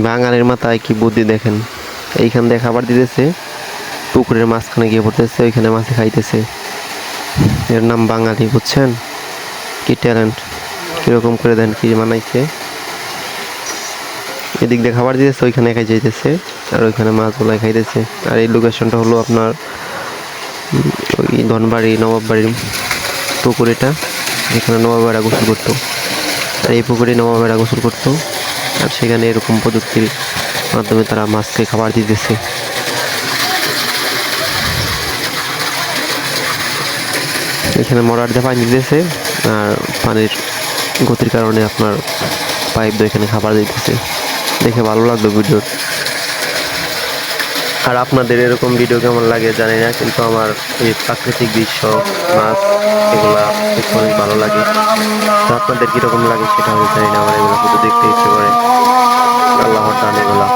বাঙালির মাথায় কি বুদ্ধি দেখেন, এইখান দিয়ে খাবার দিতেছে, পুকুরের মাঝখানে গিয়ে পড়তেছে, ওইখানে মাছে খাইতেছে। এর নাম বাঙালি, বুঝছেন? কি ট্যালেন্ট, কিরকম করে দেন, কি বানাইছে। এদিক দিয়ে খাবার দিতেছে, ওইখানে খাই যাইতেছে, আর ওইখানে মাছগুলো খাইতেছে। আর এই লোকেশনটা হলো আপনার ওই ধনবাড়ি নবাববাড়ির পুকুর, এটা যেখানে নবাবেরা গোসল করতো। আর এই পুকুরে নবাবেরা গোসল করতো, আর সেখানে এরকম প্রযুক্তির মাধ্যমে তারা মাছকে খাবার দিতেছে। এখানে মরার দিয়ে পানি দিতেছে, আর পানির গতির কারণে আপনার পাইপ দিয়ে এখানে খাবার দিতেছে। দেখে ভালো লাগলো ভিডিও। আর আপনাদের এরকম ভিডিও কেমন লাগে জানি না, কিন্তু আমার এই প্রাকৃতিক দৃশ্য, মাছ, এগুলা দেখতে অনেক ভালো লাগে। তো আপনাদের কিরকম লাগে সেটা আমি জানি না, আমার এগুলো শুধু দেখতে ইচ্ছে করে। আল্লাহর দান এগুলা।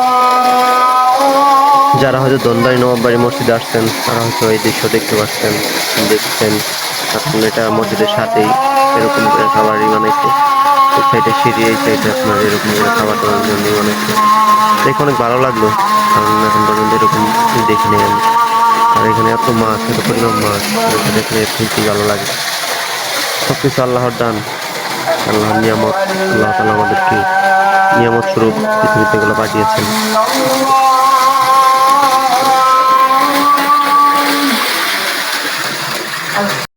যারা হয়তো ধনবাড়ি নবাববাড়ি মসজিদে আসছেন, তারা হয়তো এই দৃশ্য দেখতে পাচ্ছেন, দেখছেন। আপনার এটা মসজিদের সাথেই এরকম করে খাবারই বানাইছে। এই সাইডে সিঁড়ি, এই সাইডে আপনার এরকম করে খাবার দেওয়ার জন্য বানাইছে। দেখে অনেক ভালো লাগলো, কারণ এখন পর্যন্ত এরকম দেখিনি আমি। আর এখানে এত মাছ, এত পরিমাণ মাছ, এটা দেখলে খুবই ভালো লাগে। সবকিছু আল্লাহর দান, আল্লাহর নিয়ামত। আল্লাহ তাআলা আমাদেরকে নিয়ামত স্বরূপ পৃথিবীতে এগুলো পাঠিয়েছেন।